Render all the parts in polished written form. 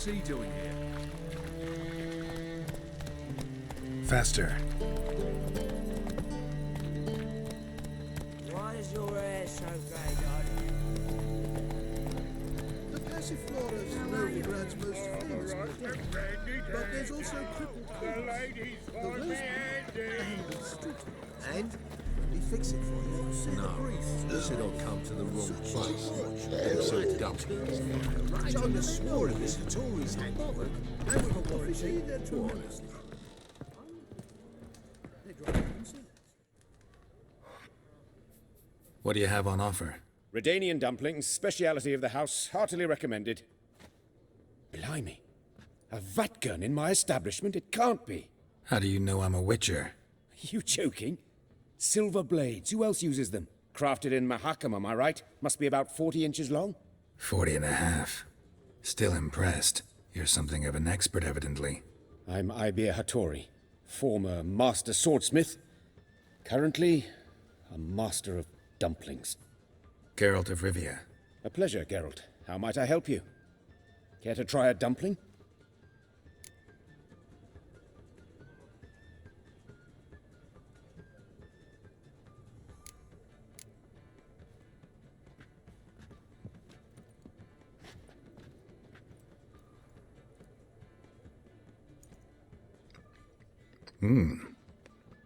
What's he doing here? Faster. Why is your hair so grey, Dad? The passiflora is Novigrad's most famous building. But there's also crippled corners, the Westwood, and the Strix. And? He fix it for you? No, he said I'll come to the wrong place. Some dumplings. Jonah swore at this at all, he's not bothered. And we've got coffee tea, they're too honest. What do you have on offer? Redanian dumplings, speciality of the house, heartily recommended. Blimey. A vat gun in my establishment? It can't be. How do you know I'm a witcher? You joking? Silver blades, who else uses them? Crafted in Mahakam, am I right? Must be about 40 inches long? 40 and a half. Still impressed. You're something of an expert, evidently. I'm Ibir Hattori, former master swordsmith. Currently, a master of dumplings. Geralt of Rivia. A pleasure, Geralt. How might I help you? Care to try a dumpling?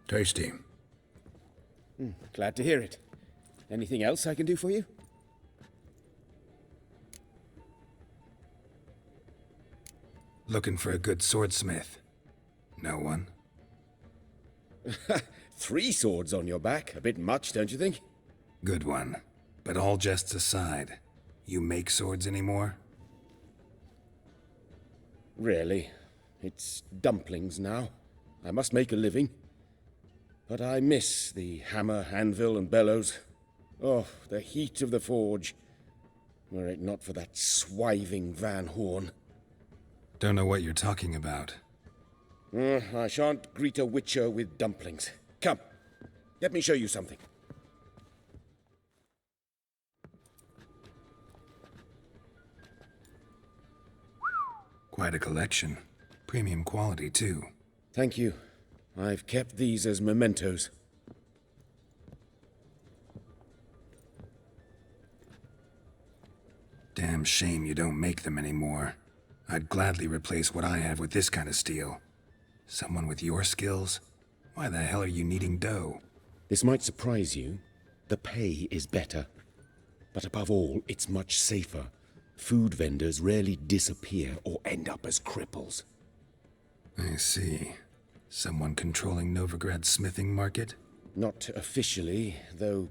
Tasty. Glad to hear it. Anything else I can do for you? Looking for a good swordsmith. No one? 3 swords on your back. A bit much, don't you think? Good one. But all jests aside, you make swords anymore? Really. It's dumplings now. I must make a living. But I miss the hammer, anvil, and bellows. Oh, the heat of the forge. Were it not for that swiving Van Horn. Don't know what you're talking about. I shan't greet a witcher with dumplings. Come, let me show you something. Quite a collection. Premium quality, too. Thank you. I've kept these as mementos. Damn shame you don't make them anymore. I'd gladly replace what I have with this kind of steel. Someone with your skills? Why the hell are you needing dough? This might surprise you. The pay is better. But above all, it's much safer. Food vendors rarely disappear or end up as cripples. I see. Someone controlling Novigrad's smithing market? Not officially, though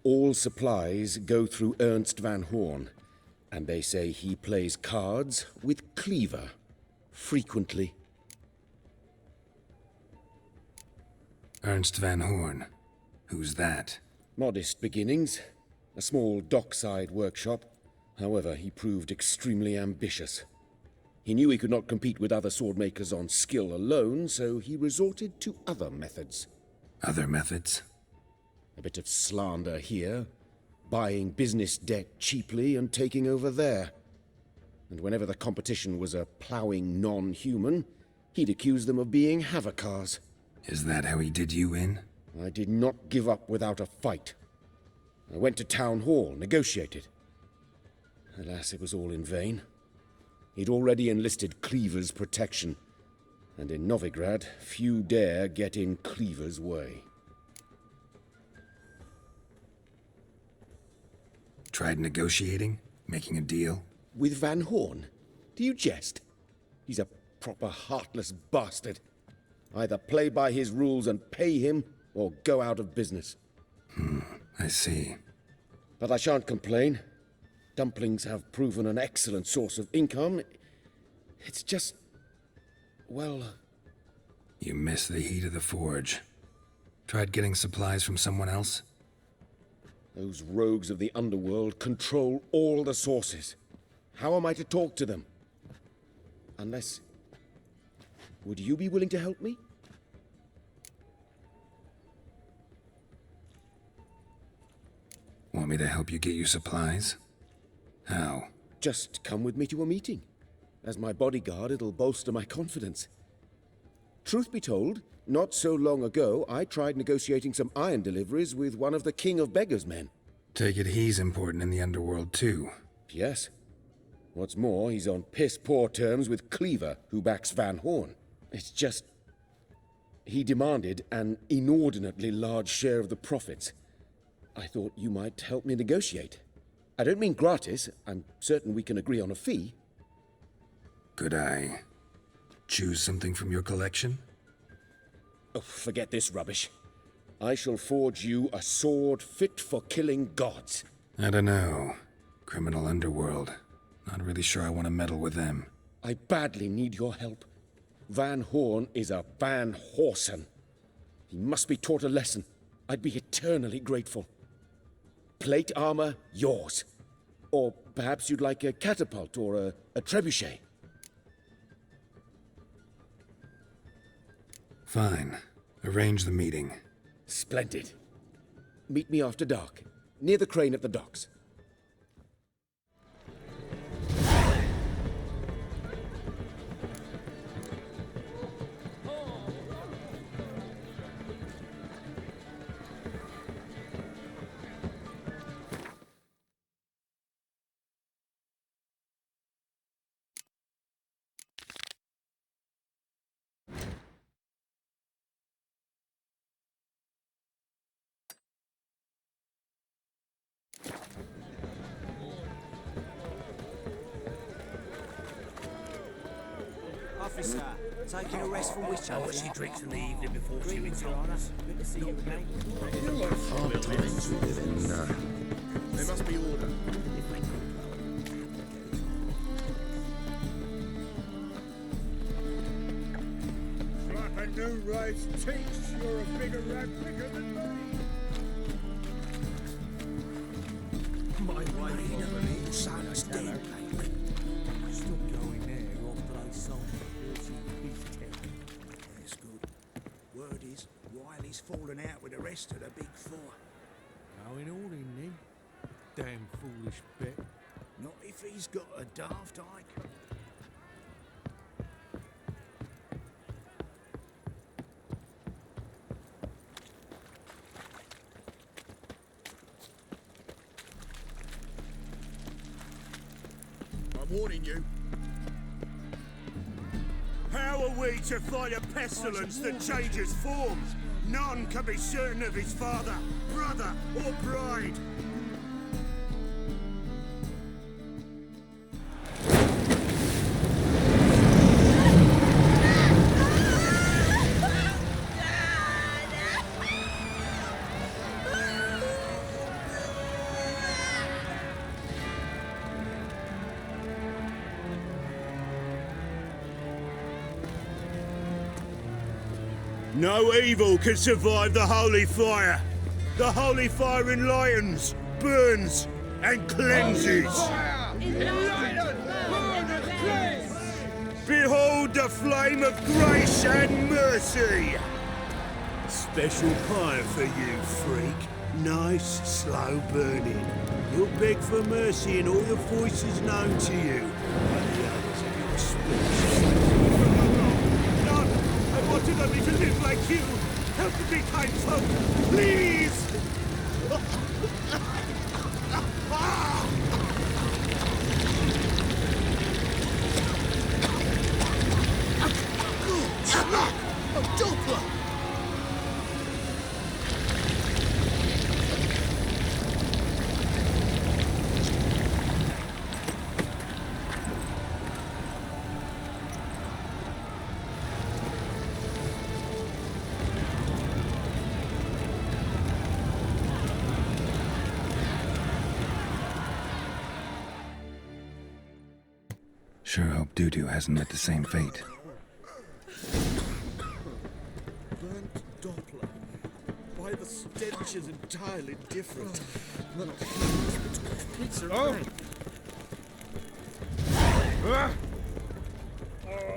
all supplies go through Ernst Van Horn, and they say he plays cards with Cleaver, frequently. Ernst Van Horn. Who's that? Modest beginnings, a small dockside workshop. However, he proved extremely ambitious. He knew he could not compete with other swordmakers on skill alone, so he resorted to other methods. Other methods? A bit of slander here, buying business debt cheaply and taking over there. And whenever the competition was a ploughing non-human, he'd accuse them of being Havocars. Is that how he did you in? I did not give up without a fight. I went to town hall, negotiated. Alas, it was all in vain. He'd already enlisted Cleaver's protection, and in Novigrad, few dare get in Cleaver's way. Tried negotiating? Making a deal? With Van Horn? Do you jest? He's a proper heartless bastard. Either play by his rules and pay him, or go out of business. I see. But I shan't complain. Dumplings have proven an excellent source of income. It's just, well... You miss the heat of the forge. Tried getting supplies from someone else? Those rogues of the underworld control all the sources. How am I to talk to them? Unless... Would you be willing to help me? Want me to help you get you supplies? How? Just come with me to a meeting. As my bodyguard, it'll bolster my confidence. Truth be told, not so long ago, I tried negotiating some iron deliveries with one of the King of Beggars' men. Take it he's important in the underworld, too. Yes. What's more, he's on piss-poor terms with Cleaver, who backs Van Horn. It's just... he demanded an inordinately large share of the profits. I thought you might help me negotiate. I don't mean gratis. I'm certain we can agree on a fee. Could I choose something from your collection? Oh, forget this rubbish. I shall forge you a sword fit for killing gods. I don't know. Criminal underworld. Not really sure I want to meddle with them. I badly need your help. Van Horn is a Van Horsen. He must be taught a lesson. I'd be eternally grateful. Plate armor, yours. Or perhaps you'd like a catapult or a trebuchet. Fine. Arrange the meeting. Splendid. Meet me after dark, near the crane at the docks. Officer, taking a rest from which Oh, she drinks in the evening before she retires. Good to see you again. Hard times we live in. There must be order. Like a new race teach, you're a bigger replica than me. My wife never leaves Silas dead lately. Stop going there after they sold the dirty beef town. That's good. Word is, Wiley's fallen out with the rest of the big four. Going all in then. Damn foolish bet. Not if he's got a daft ike. I'm warning you. How are we to fight a pestilence that changes form? None can be certain of his father, brother, or bride. No evil can survive the holy fire. The holy fire enlightens, burns, and cleanses. Behold the flame of grace and mercy. Special fire for you, freak. Nice, slow burning. You'll beg for mercy in all the voices known to you. And the others of your speech. I wanted only to live like you. Help me, kind folk, please! A Doppler! Sure hope Doo-Doo hasn't met the same fate. Burnt Doppler. Why the stench is entirely different. I'm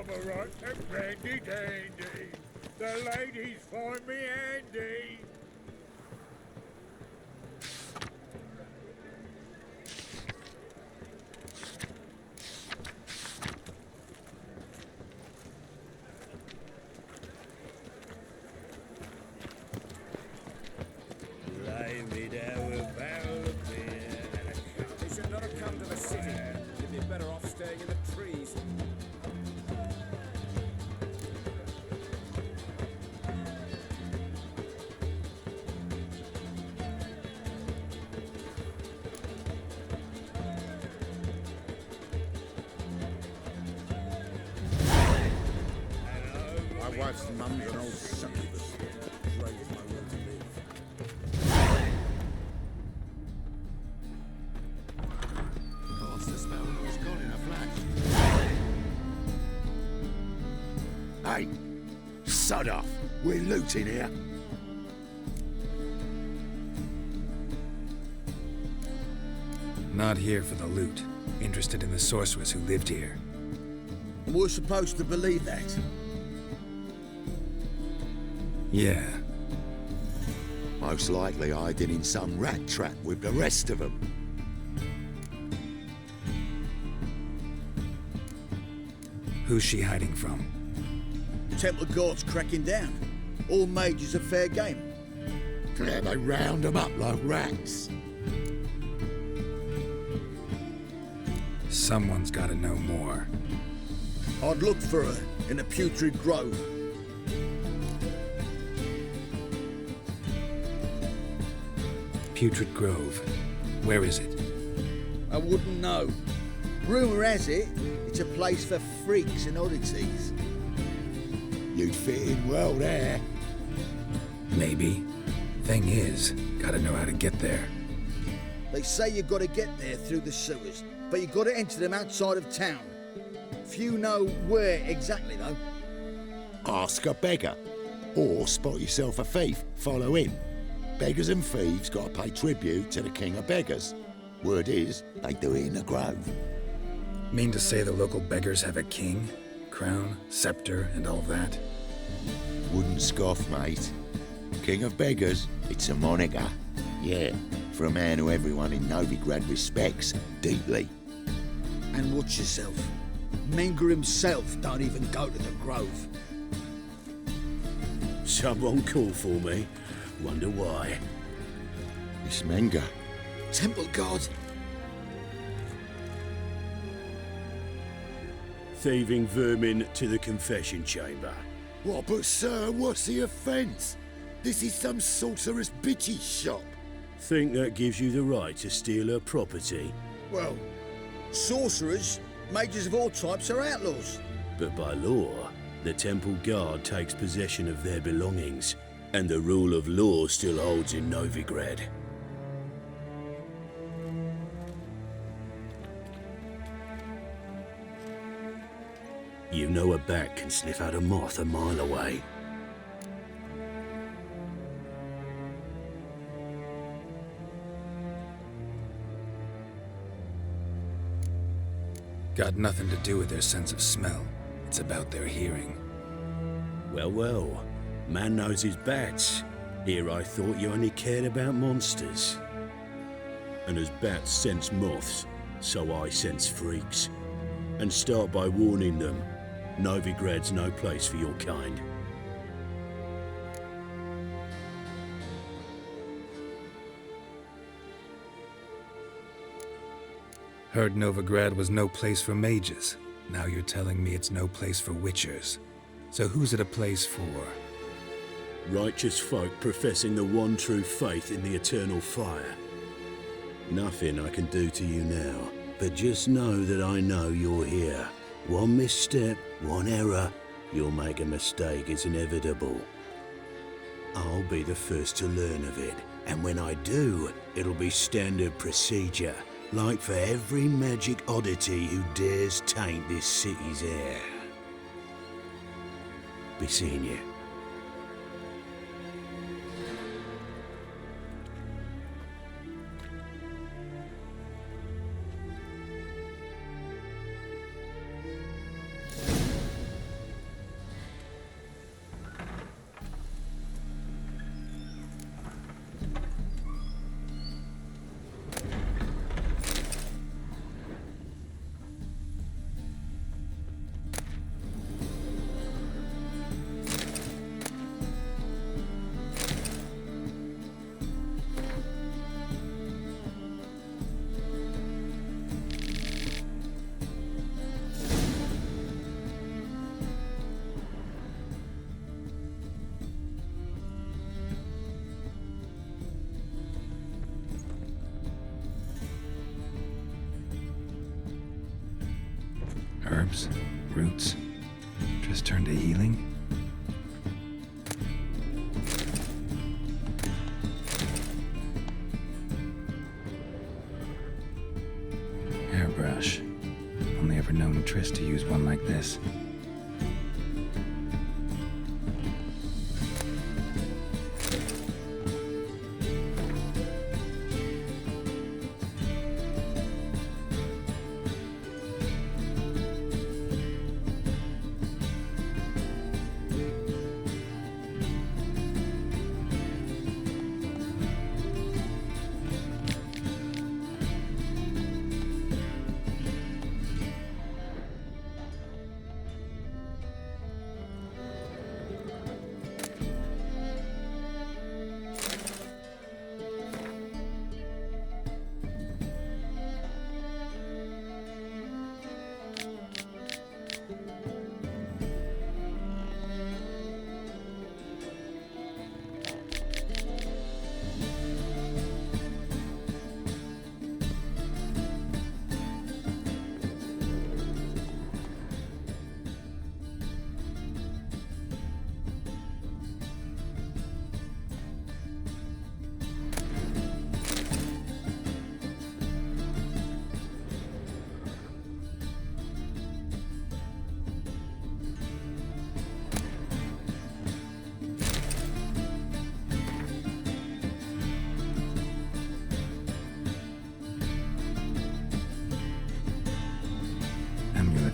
a right and brandy dandy. The ladies find me handy. better off staying in the trees. My wife's mum's an old succubus. Raised my will to live. Lost the spell and was gone in a flash. Hey, sod off. We're looting here. Not here for the loot. Interested in the sorceress who lived here. We're supposed to believe that. Yeah. Most likely hiding in some rat trap with the rest of them. Who's she hiding from? Temple Guard's cracking down. All mages are fair game. Yeah, they round them up like rats. Someone's gotta know more. I'd look for her in the Putrid Grove. Putrid Grove. Where is it? I wouldn't know. Rumour has it, it's a place for freaks and oddities. You'd fit in well there. Maybe. Thing is, gotta know how to get there. They say you've got to get there through the sewers, but you've got to enter them outside of town. Few know where exactly, though. Ask a beggar. Or spot yourself a thief, follow him. Beggars and thieves gotta pay tribute to the king of beggars. Word is, they do it in the grove. Mean to say the local beggars have a king? Crown, scepter, and all that? Wouldn't scoff, mate. King of beggars, it's a moniker. Yeah, for a man who everyone in Novigrad respects deeply. And watch yourself. Menger himself don't even go to the Grove. Someone call for me. Wonder why. It's Menger. Temple Guard. Thieving vermin to the confession chamber. What, but sir, what's the offence? This is some sorcerer's bitchy shop. Think that gives you the right to steal her property? Well, sorcerers, mages of all types are outlaws. But by law, the temple guard takes possession of their belongings, and the rule of law still holds in Novigrad. You know a bat can sniff out a moth a mile away. Got nothing to do with their sense of smell. It's about their hearing. Well, well. Man knows his bats. Here I thought you only cared about monsters. And as bats sense moths, so I sense freaks. And start by warning them, Novigrad's no place for your kind. Heard Novigrad was no place for mages. Now you're telling me it's no place for witchers. So who's it a place for? Righteous folk professing the one true faith in the eternal fire. Nothing I can do to you now, but just know that I know you're here. One misstep, one error, you'll make a mistake, it's inevitable. I'll be the first to learn of it, and when I do, it'll be standard procedure, like for every magic oddity who dares taint this city's air. Be seeing you. herbs, roots. Just turn to healing? Airbrush. Only ever known Triss to use one like this.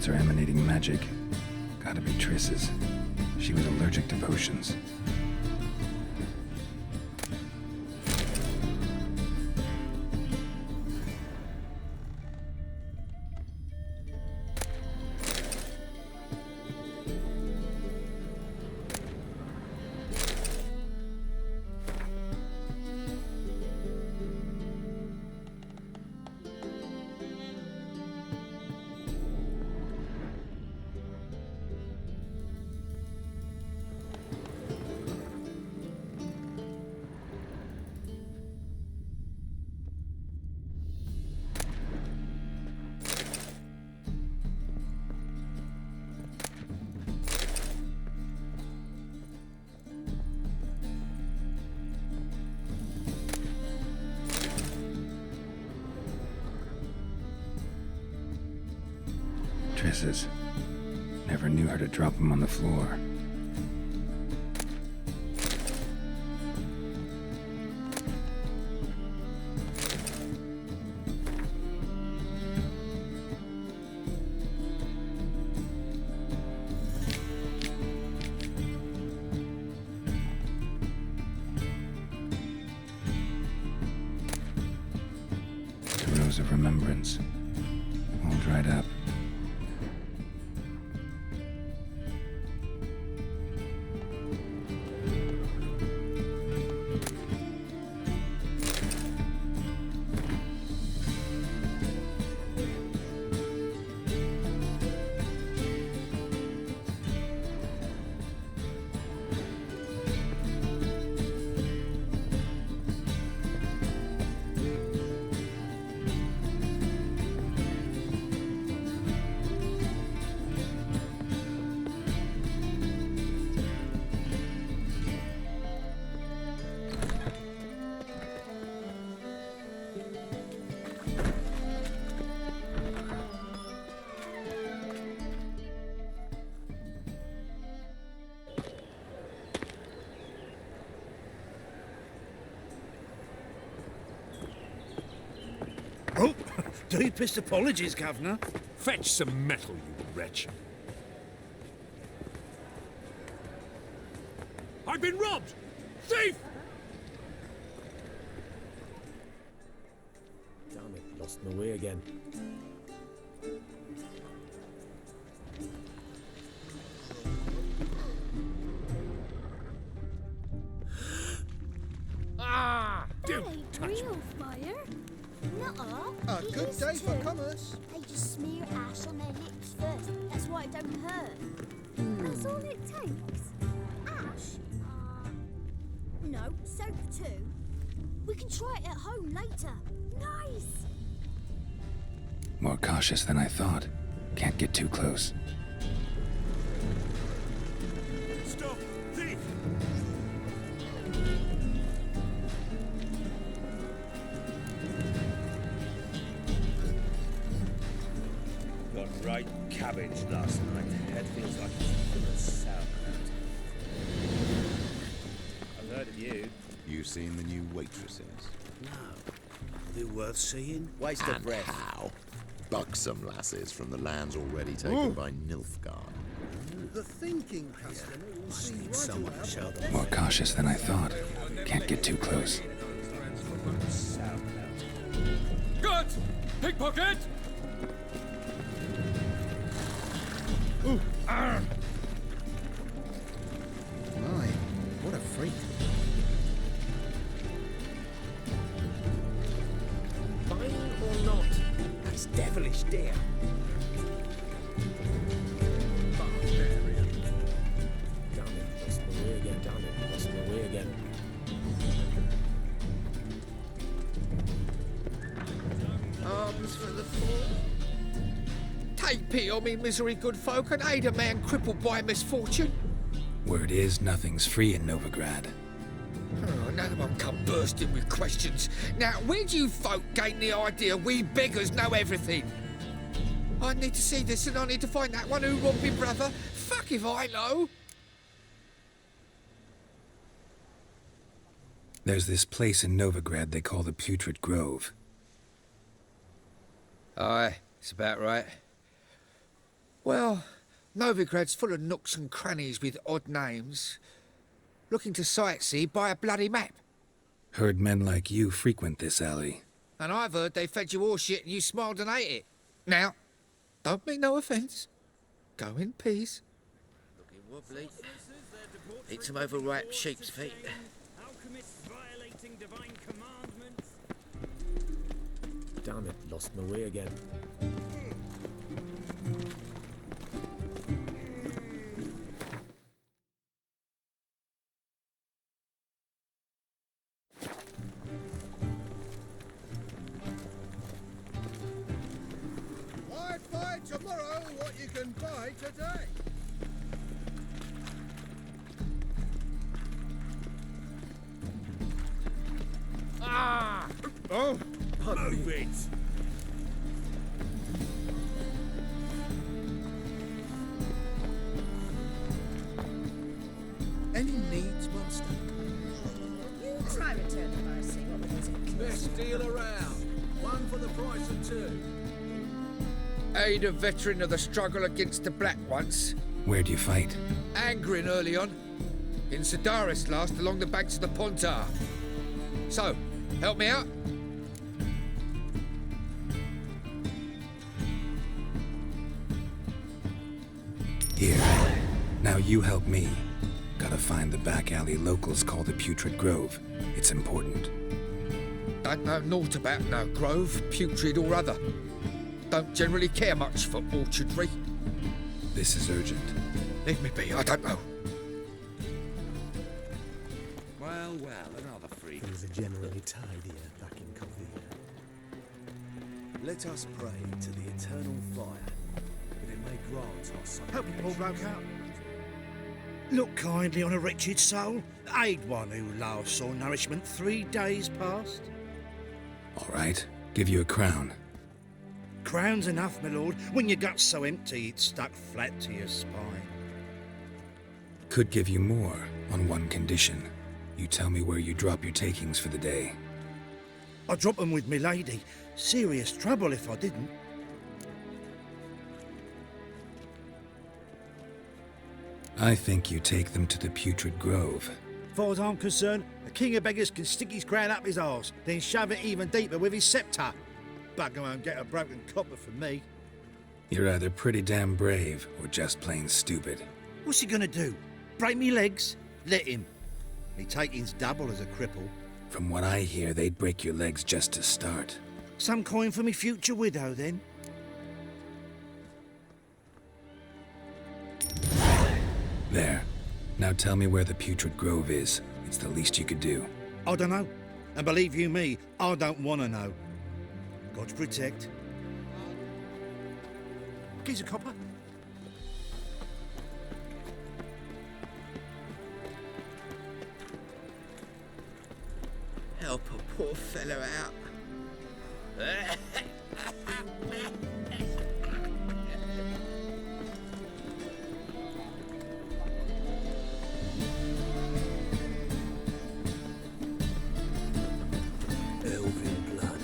Are emanating magic. Gotta be Triss's. She was allergic to potions. Triss's. Never knew how to drop them on the floor. The rose of remembrance. All dried up. Oh, deepest apologies, Governor. Fetch some metal, you wretch. I've been robbed! Thief! Damn it, lost my way again. Ah! That Don't ain't touch me. real fire. Nuh-uh. A it good is day for too. commerce. They just smear ash on their lips first. That's why it don't hurt. That's all it takes. Ash? No, soap too. We can try it at home later. Nice. More cautious than I thought. Can't get too close. Stop! Thief! Got right cabbage last night. Head feels like it's full of sauerkraut. I've heard of you. You seen the new waitresses? No. Are they worth seeing? Waste of breath. How? Buxom lasses from the lands already taken by Nilfgaard. The thinking customer will see right Someone to show them. More cautious than I thought. Can't get too close. Good! Pickpocket! My, what a freak. Fine or not? That's devilish dear. Barbarian. Damn it, lost my way again. Damn it, lost my way again. Arms for the poor. Take pity on me, misery, good folk, and aid a man crippled by misfortune. Word is, nothing's free in Novigrad. Oh, another one come bursting with questions. Now, where do you folk gain the idea we beggars know everything? I need to see this and I need to find that one who robbed me brother. Fuck if I know. There's this place in Novigrad they call the Putrid Grove. Aye, it's about right. Well, Novigrad's full of nooks and crannies with odd names. Looking to sightsee, buy a bloody map. Heard men like you frequent this alley. And I've heard they fed you all shit and you smiled and ate it. Now, don't mean no offence. Go in peace. Looking wobbly. Eat some overripe sheep's feet. Alchemists violating divine commandments. Damn it, lost my way again. Buy tomorrow what you can buy today. Ah! Oh, Move it! any needs, master? You try return the mercy. What was it? Best deal around. One for the price of two. Aid a veteran of the struggle against the Black once. Where'd you fight? Angering early on. In Sedaris last, along the banks of the Pontar. So, help me out? Here. Now you help me. Gotta find the back alley locals call the Putrid Grove. It's important. Don't know naught about no grove, putrid or other. Don't generally care much for orchardry. This is urgent. Leave me be, I don't know. Well, another freak. Things are generally tidier back in Covina. Let us pray to the eternal fire, that it may grant our son. Help me, Paul broke out. Look kindly on a wretched soul. Aid one who last saw nourishment 3 days past. All right. Give you a crown. Crown's enough, my lord, when your gut's so empty it's stuck flat to your spine. Could give you more, on one condition. You tell me where you drop your takings for the day. I drop them with me lady. Serious trouble if I didn't. I think you take them to the Putrid Grove. Far as I'm concerned, a king of beggars can stick his crown up his arse, then shove it even deeper with his sceptre. Bugger won't get a broken copper from me. You're either pretty damn brave, or just plain stupid. What's he gonna do? Break me legs? Let him. Me taking's double as a cripple. From what I hear, they'd break your legs just to start. Some coin for me future widow, then? There. Now tell me where the Putrid Grove is. It's the least you could do. I don't know. And believe you me, I don't want to know. God protect. Geezer copper. Help a poor fellow out. Elvin blood,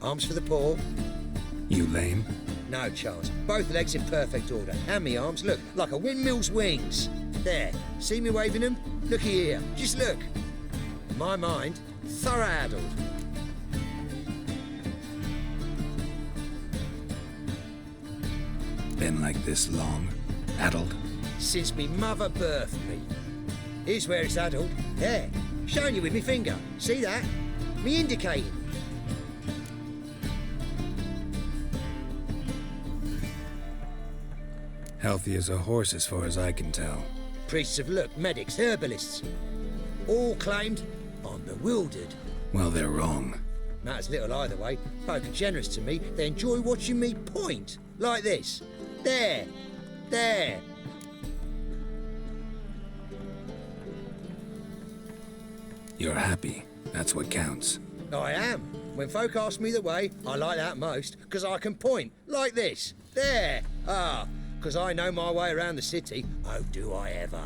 Arms for the poor. You lame? No chance. Both legs in perfect order. And me arms, look, like a windmill's wings. There. See me waving them? Looky here. Just look. My mind, thorough addled. Been like this long? Addled? Since me mother birthed me. Here's where it's addled. There. Showing you with me finger. See that? Me indicating. Healthy as a horse as far as I can tell. Priests of look, medics, herbalists. All claimed I'm bewildered. Well, they're wrong. Matters little either way. Folk are generous to me. They enjoy watching me point. Like this. There. There. You're happy. That's what counts. I am. When folk ask me the way, I like that most, because I can point. Like this. There. Ah. Because I know my way around the city. Oh, do I ever.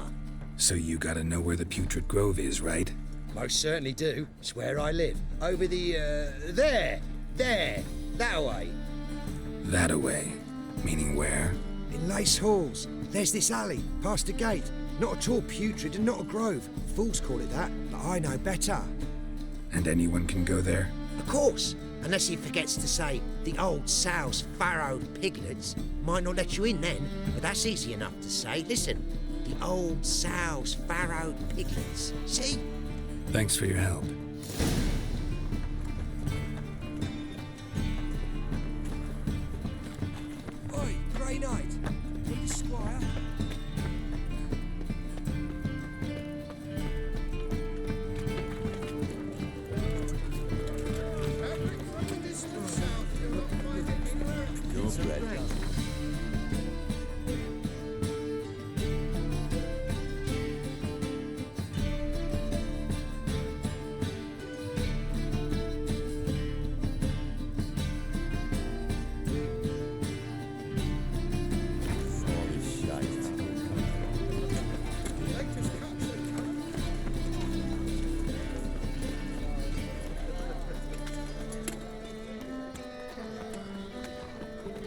So you gotta know where the Putrid Grove is, right? Most certainly do. It's where I live. Over the, there. There. That way. That-a-way. Meaning where? In Lace Halls. There's this alley, past the gate. Not at all putrid and not a grove. Fools call it that, but I know better. And anyone can go there? Of course. Unless he forgets to say, the old sow's farrowed piglets. Might not let you in then, but that's easy enough to say. Listen, the old sow's farrowed piglets. See? Thanks for your help. Oi, Grey Knight. Need a squire?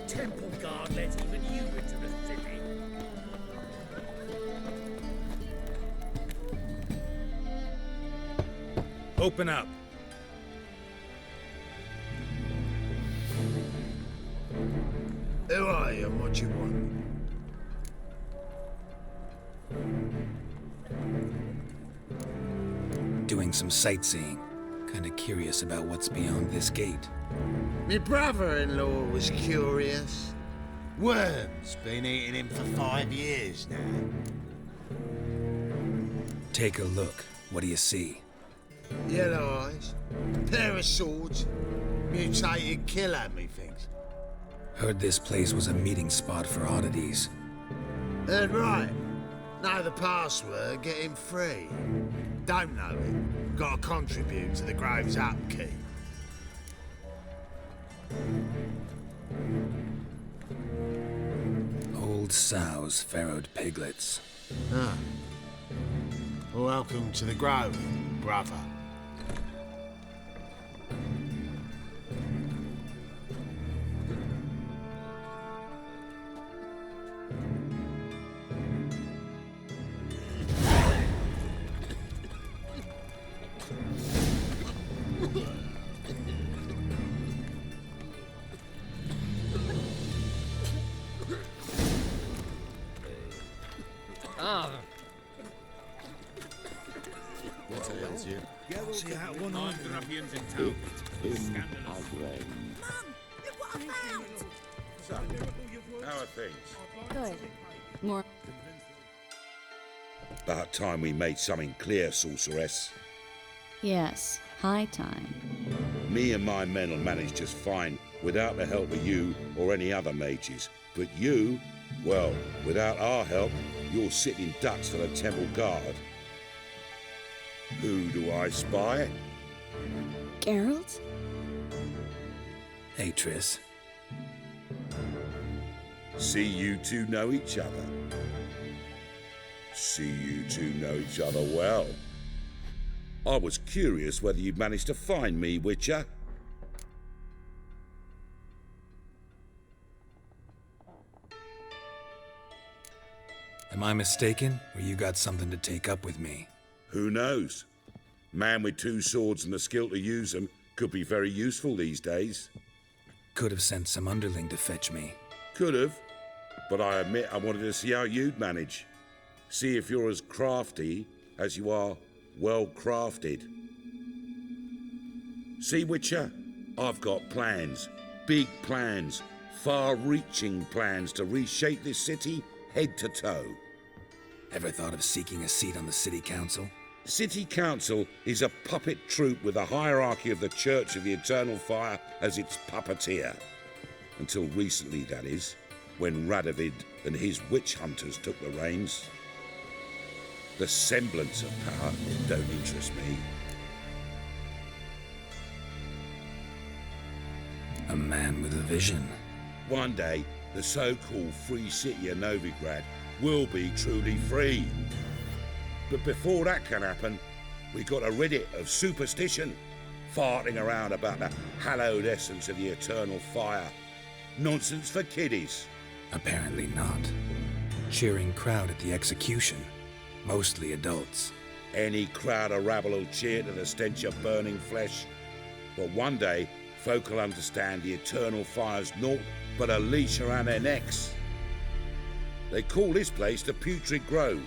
Temple guard let even you into the city. Open up. Who are you and what you want? Doing some sightseeing. Kinda curious about what's beyond this gate. My brother-in-law was curious. Worms been eating him for 5 years now. Take a look. What do you see? Yellow eyes, pair of swords, mutated killer, methinks. Heard this place was a meeting spot for oddities. Heard right. Know the password, get him free. Don't know it, gotta contribute to the Grove's upkeep. Old sows, farrowed piglets. Ah. Welcome to the Grove, brother. See how one armed ruffians in town. Scandalous. Mum, look what I found! So, how are things? Good. More. About time we made something clear, sorceress. Yes, high time. Me and my men will manage just fine without the help of you or any other mages. But you, well, without our help, you're sitting ducks for the temple guard. Who do I spy? Geralt? Hey, Triss. See you two know each other. See you two know each other well. I was curious whether you'd managed to find me, Witcher. Am I mistaken, or you got something to take up with me? Who knows? Man with two swords and the skill to use them could be very useful these days. Could have sent some underling to fetch me. Could have, but I admit I wanted to see how you'd manage. See if you're as crafty as you are well crafted. See, Witcher, I've got plans, big plans, far-reaching plans to reshape this city head to toe. Ever thought of seeking a seat on the city council? City council is a puppet troupe with a hierarchy of the Church of the Eternal Fire as its puppeteer. Until recently, that is, when Radovid and his witch hunters took the reins. The semblance of power don't interest me. A man with a vision. One day, the so-called free city of Novigrad will be truly free. But before that can happen, we got to rid it of superstition, farting around about the hallowed essence of the eternal fire. Nonsense for kiddies. Apparently not. Cheering crowd at the execution. Mostly adults. Any crowd of rabble will cheer to the stench of burning flesh. But one day, folk will understand the eternal fire's naught but a leash around their necks. They call this place the Putrid Grove,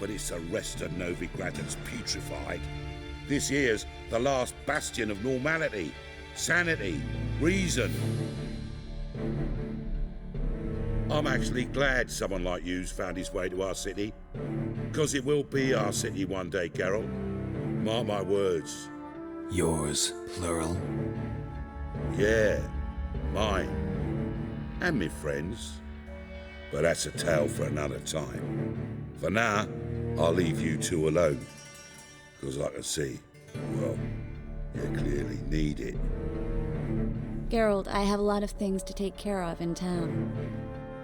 but it's the rest of Novigrad that's putrefied. This here's the last bastion of normality, sanity, reason. I'm actually glad someone like you's found his way to our city, because it will be our city one day, Geralt. Mark my words. Yours, plural. Yeah, mine. And me friends. But that's a tale for another time. For now, I'll leave you two alone. Because I can see, well, you clearly need it. Geralt, I have a lot of things to take care of in town.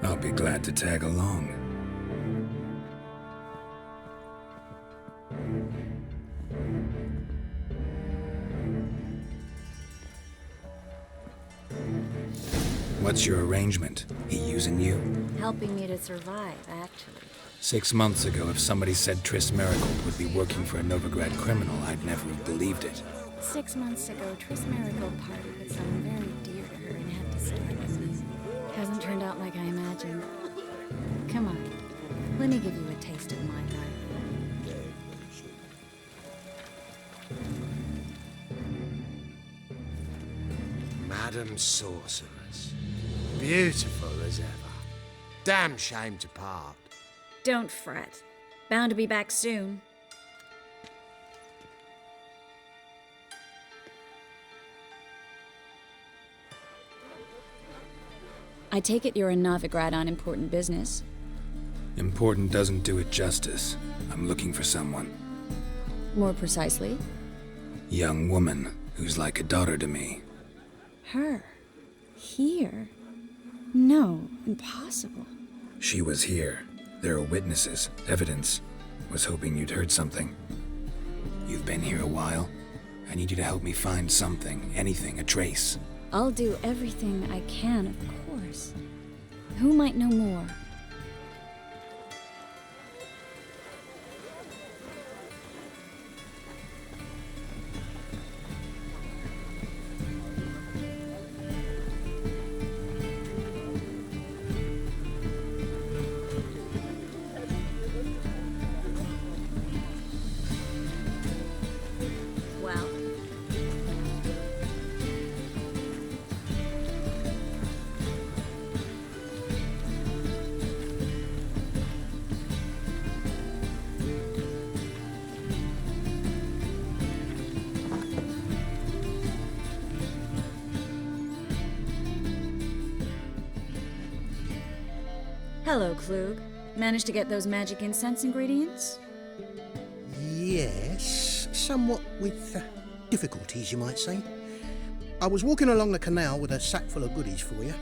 I'll be glad to tag along. What's your arrangement? He using you? Helping me to survive, actually. 6 months ago, if somebody said Triss Merigold would be working for a Novigrad criminal, I'd never have believed it. 6 months ago, Triss Merigold parted with someone very dear to her and had to start with. Hasn't turned out like I imagined. Come on, let me give you a taste of my life. Madam Sorceress. Beautiful as ever. Damn shame to part. Don't fret. Bound to be back soon. I take it you're in Novigrad on important business. Important doesn't do it justice. I'm looking for someone. More precisely? Young woman who's like a daughter to me. Her? Here? No, impossible. She was here. There are witnesses, evidence. Was hoping you'd heard something. You've been here a while. I need you to help me find something, anything, a trace. I'll do everything I can, of course. Who might know more? Hello, Klug. Managed to get those magic incense ingredients? Yes, somewhat with difficulties, you might say. I was walking along the canal with a sack full of goodies for you.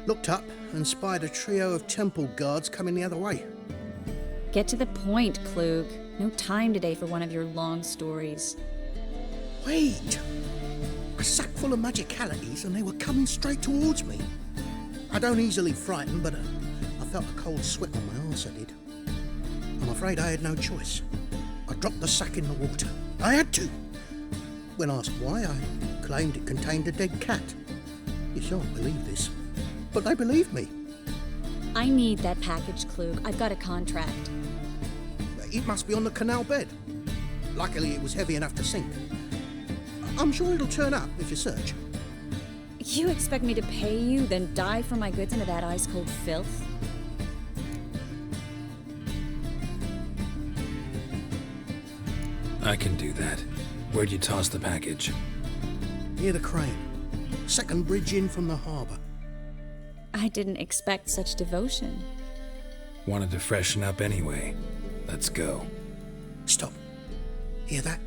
Looked up and spied a trio of temple guards coming the other way. Get to the point, Klug. No time today for one of your long stories. Wait! A sack full of magicalities and they were coming straight towards me. I don't easily frighten, but I felt a cold sweat on my arse, I did. I'm afraid I had no choice. I dropped the sack in the water. I had to! When asked why, I claimed it contained a dead cat. You shan't believe this, but they believed me. I need that package, Klug. I've got a contract. It must be on the canal bed. Luckily, it was heavy enough to sink. I'm sure it'll turn up if you search. You expect me to pay you, then dive for my goods into that ice-cold filth? I can do that. Where'd you toss the package? Near the crane. Second bridge in from the harbour. I didn't expect such devotion. Wanted to freshen up anyway. Let's go. Stop. Hear that?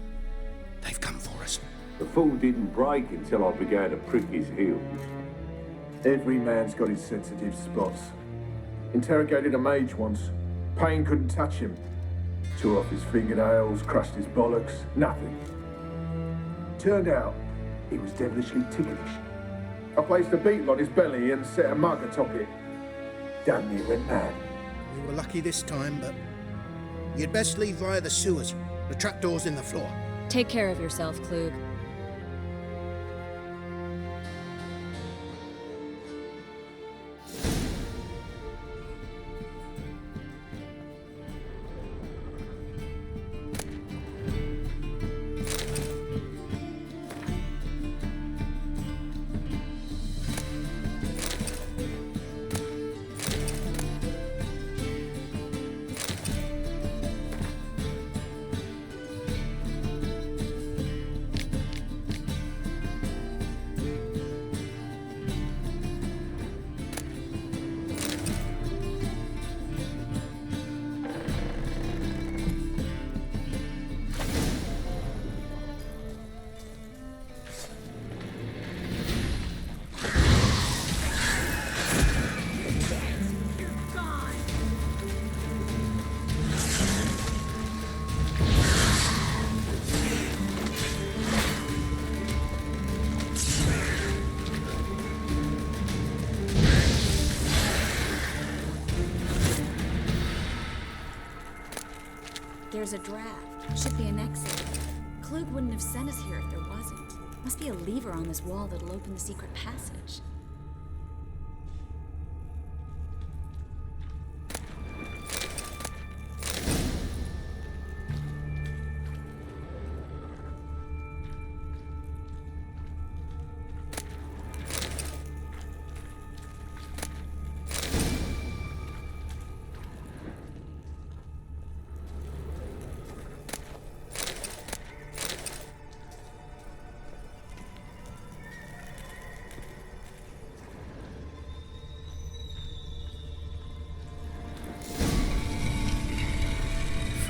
They've come for us. The fall didn't break until I began to prick his heels. Every man's got his sensitive spots. Interrogated a mage once. Pain couldn't touch him. Tore off his fingernails, crushed his bollocks, nothing. Turned out, he was devilishly ticklish. I placed a beetle on his belly and set a mug atop it. Damn near went mad. We were lucky this time, but you'd best leave via the sewers. The trapdoor's in the floor. Take care of yourself, Klug. There's a draft. Should be an exit. Klug wouldn't have sent us here if there wasn't. Must be a lever on this wall that'll open the secret passage.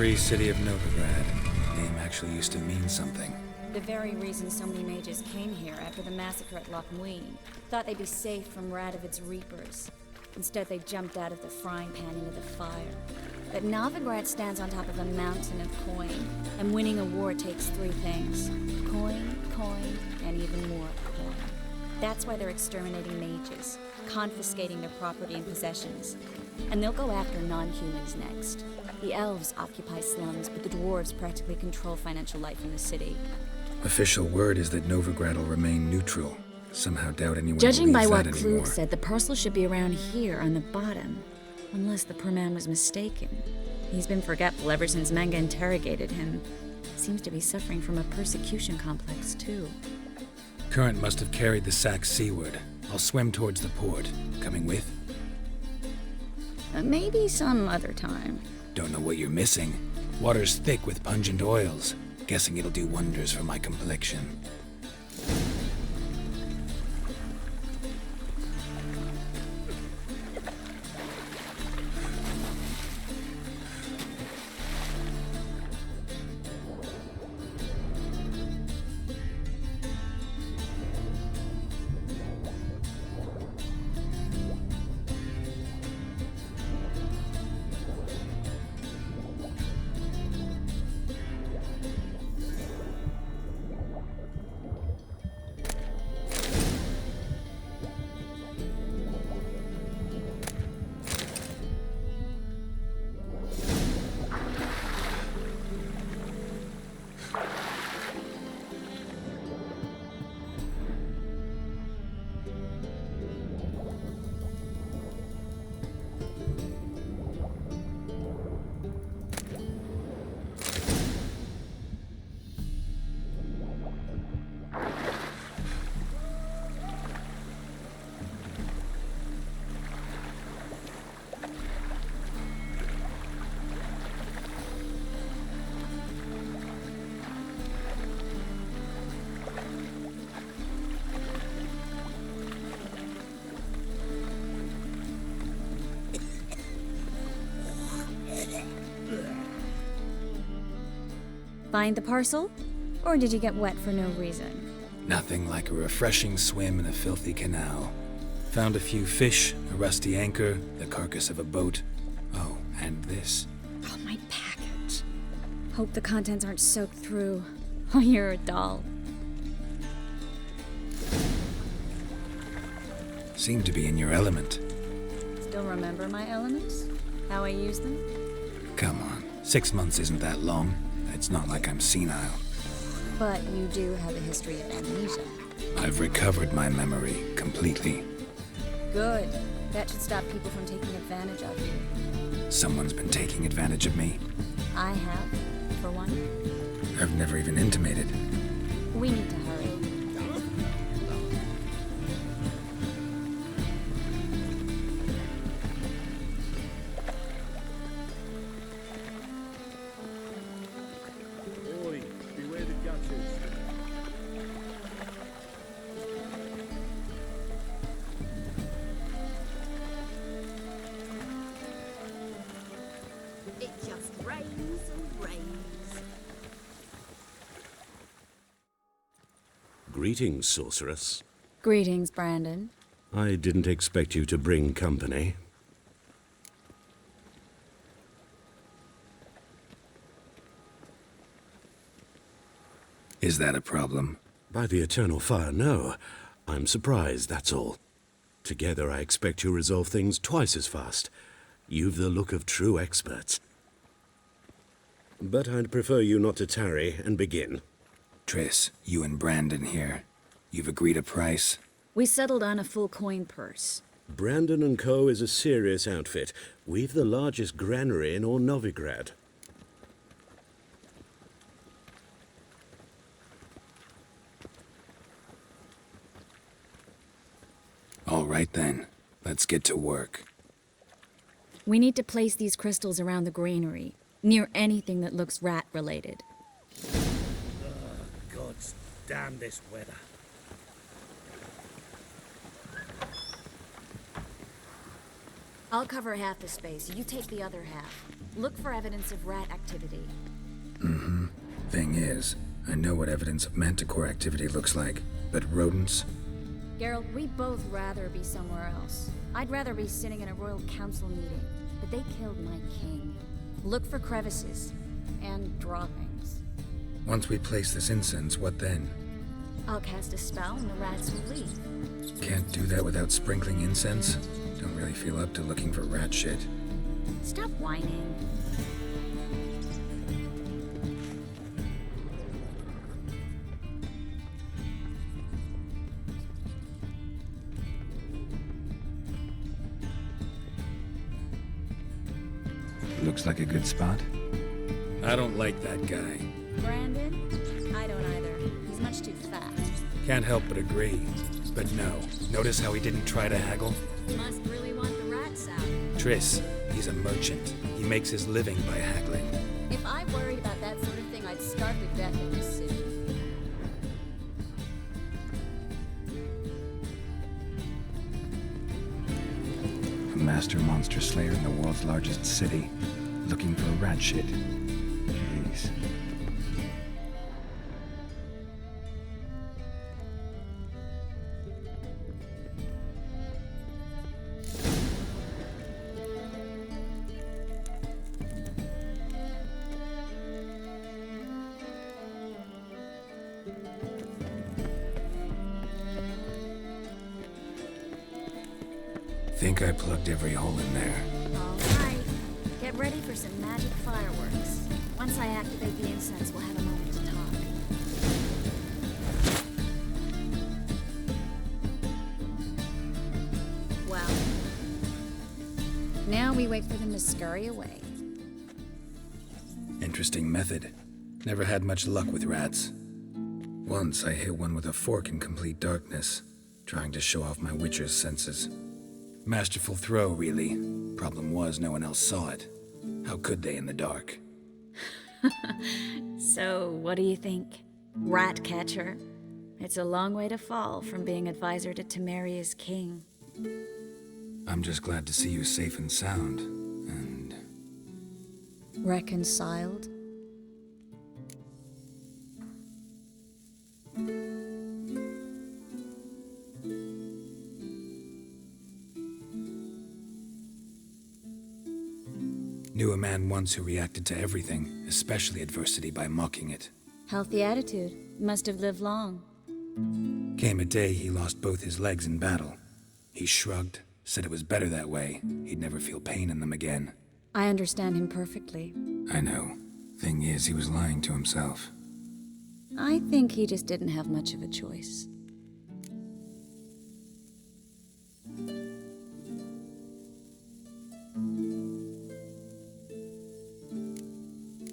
Free City of Novigrad. Name actually used to mean something. The very reason so many mages came here after the massacre at Loch Muin. Thought they'd be safe from Radovid's reapers. Instead, they jumped out of the frying pan into the fire. But Novigrad stands on top of a mountain of coin, and winning a war takes three things. Coin, coin, and even more coin. That's why they're exterminating mages, confiscating their property and possessions. And they'll go after non-humans next. The elves occupy slums, but the dwarves practically control financial life in the city. Official word is that Novigrad will remain neutral. Somehow doubt anyone Judging by believes what that Klug anymore. said, the parcel should be around here on the bottom. Unless the poor man was mistaken. He's been forgetful ever since Manga interrogated him. Seems to be suffering from a persecution complex, too. Current must have carried the sack seaward. I'll swim towards the port. Coming with? Maybe some other time. Don't know what you're missing. Water's thick with pungent oils. Guessing it'll do wonders for my complexion. Find the parcel? Or did you get wet for no reason? Nothing like a refreshing swim in a filthy canal. Found a few fish, a rusty anchor, the carcass of a boat. Oh, and this. Oh, my package. Hope the contents aren't soaked through. Oh, you're a doll. Seem to be in your element. Still remember my elements? How I use them? Come on, 6 months isn't that long. It's not like I'm senile. But you do have a history of amnesia. I've recovered my memory completely. Good. That should stop people from taking advantage of you. Someone's been taking advantage of me. I have, for one. I've never even intimated. We need to hurry. Oi, beware the gutters. It just rains and rains. Greetings, sorceress. Greetings, Brandon. I didn't expect you to bring company. Is that a problem? By the eternal fire, no. I'm surprised, that's all. Together, I expect you resolve things twice as fast. You've the look of true experts. But I'd prefer you not to tarry and begin. Triss, you and Brandon here. You've agreed a price? We settled on a full coin purse. Brandon & Co. is a serious outfit. We've the largest granary in all Novigrad. All right then, let's get to work. We need to place these crystals around the granary, near anything that looks rat-related. God's damn this weather. I'll cover half the space, you take the other half. Look for evidence of rat activity. Mm-hmm. Thing is, I know what evidence of manticore activity looks like, but rodents? Geralt, we'd both rather be somewhere else. I'd rather be sitting in a royal council meeting, but they killed my king. Look for crevices and droppings. Once we place this incense, what then? I'll cast a spell and the rats will leave. Can't do that without sprinkling incense? Don't really feel up to looking for rat shit. Stop whining. Looks like a good spot. I don't like that guy. Brandon? I don't either. He's much too fat. Can't help but agree. But no, notice how he didn't try to haggle? Must really want the rats out. Triss, he's a merchant. He makes his living by haggling. If I worried about that sort of thing, I'd starve to death in this city. A master monster slayer in the world's largest city, looking for rat shit. Jeez. Think I plugged every hole in there. All right. Get ready for some magic fireworks. Once I activate the incense, we'll have a moment to talk. Well, now we wait for them to scurry away. Interesting method. Never had much luck with rats. Once I hit one with a fork in complete darkness, trying to show off my witcher's senses. Masterful throw, really. Problem was, no one else saw it. How could they in the dark? So, what do you think? Rat catcher? It's a long way to fall from being advisor to Temeria's king. I'm just glad to see you safe and sound, and... Reconciled? Knew a man once who reacted to everything, especially adversity, by mocking it. Healthy attitude. Must have lived long. Came a day he lost both his legs in battle. He shrugged, said it was better that way. He'd never feel pain in them again. I understand him perfectly. I know. Thing is, he was lying to himself. I think he just didn't have much of a choice.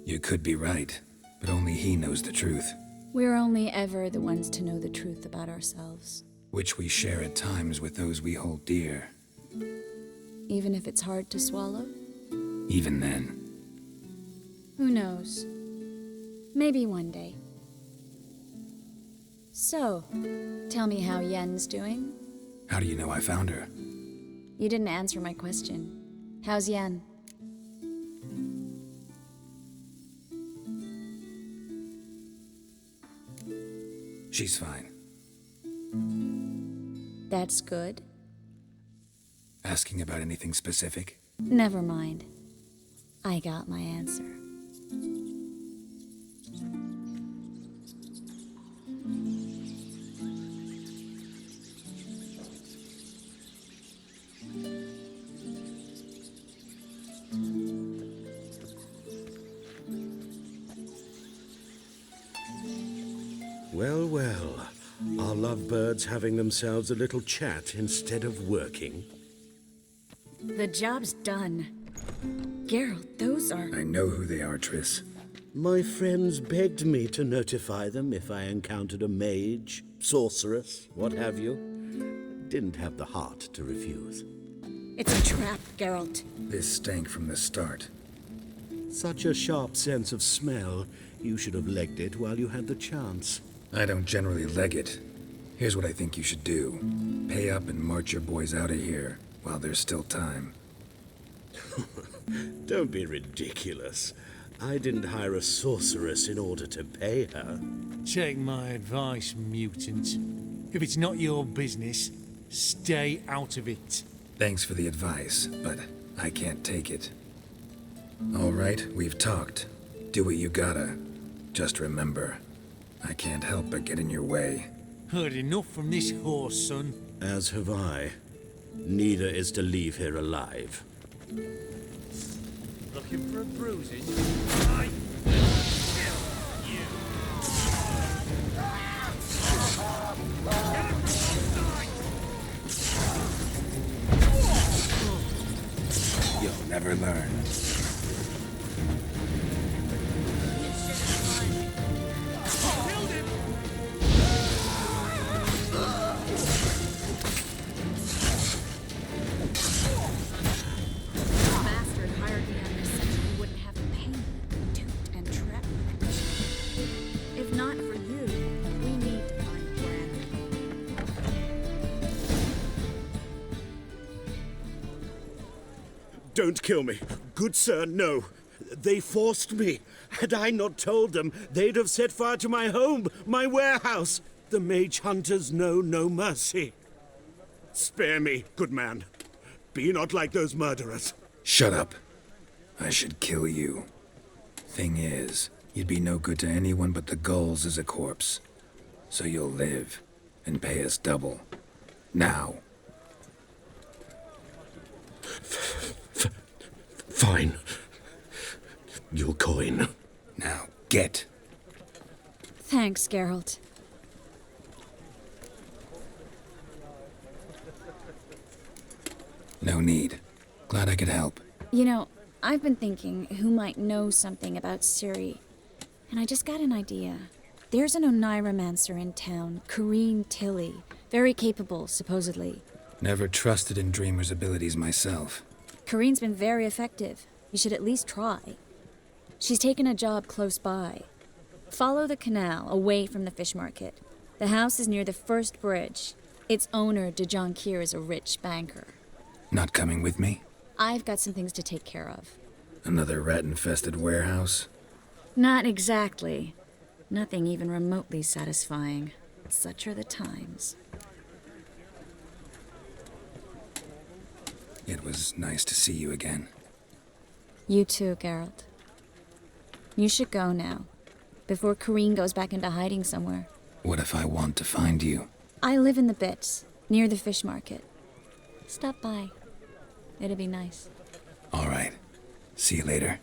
You could be right, but only he knows the truth. We're only ever the ones to know the truth about ourselves. Which we share at times with those we hold dear. Even if it's hard to swallow? Even then. Who knows? Maybe one day. So, tell me how Yen's doing? How do you know I found her? You didn't answer my question. How's Yen? She's fine. That's good. Asking about anything specific? Never mind. I got my answer. Well, well. Are lovebirds having themselves a little chat instead of working? The job's done. Geralt, those are... I know who they are, Triss. My friends begged me to notify them if I encountered a mage, sorceress, what have you. Didn't have the heart to refuse. It's a trap, Geralt. This stank from the start. Such a sharp sense of smell. You should have legged it while you had the chance. I don't generally leg it. Here's what I think you should do. Pay up and march your boys out of here while there's still time. Don't be ridiculous. I didn't hire a sorceress in order to pay her. Take my advice, mutant. If it's not your business, stay out of it. Thanks for the advice, but I can't take it. All right, we've talked. Do what you gotta. Just remember, I can't help but get in your way. Heard enough from this horse, son. As have I. Neither is to leave here alive. Looking for a bruising? I kill you. You'll never learn. Don't kill me. Good sir, no. They forced me. Had I not told them, they'd have set fire to my home, my warehouse. The mage hunters know no mercy. Spare me, good man. Be not like those murderers. Shut up. I should kill you. Thing is, you'd be no good to anyone but the gulls as a corpse. So you'll live and pay us double. Now. Fine. Your coin. Now, get. Thanks, Geralt. No need. Glad I could help. You know, I've been thinking who might know something about Ciri, and I just got an idea. There's an Oneiromancer in town, Corrine Tilly. Very capable, supposedly. Never trusted in Dreamer's abilities myself. Corrine's been very effective. You should at least try. She's taken a job close by. Follow the canal, away from the fish market. The house is near the first bridge. Its owner, de Jonquier, is a rich banker. Not coming with me? I've got some things to take care of. Another rat-infested warehouse? Not exactly. Nothing even remotely satisfying. Such are the times. It was nice to see you again. You too, Geralt. You should go now, before Corrine goes back into hiding somewhere. What if I want to find you? I live in the Bits, near the fish market. Stop by. It'd be nice. All right. See you later.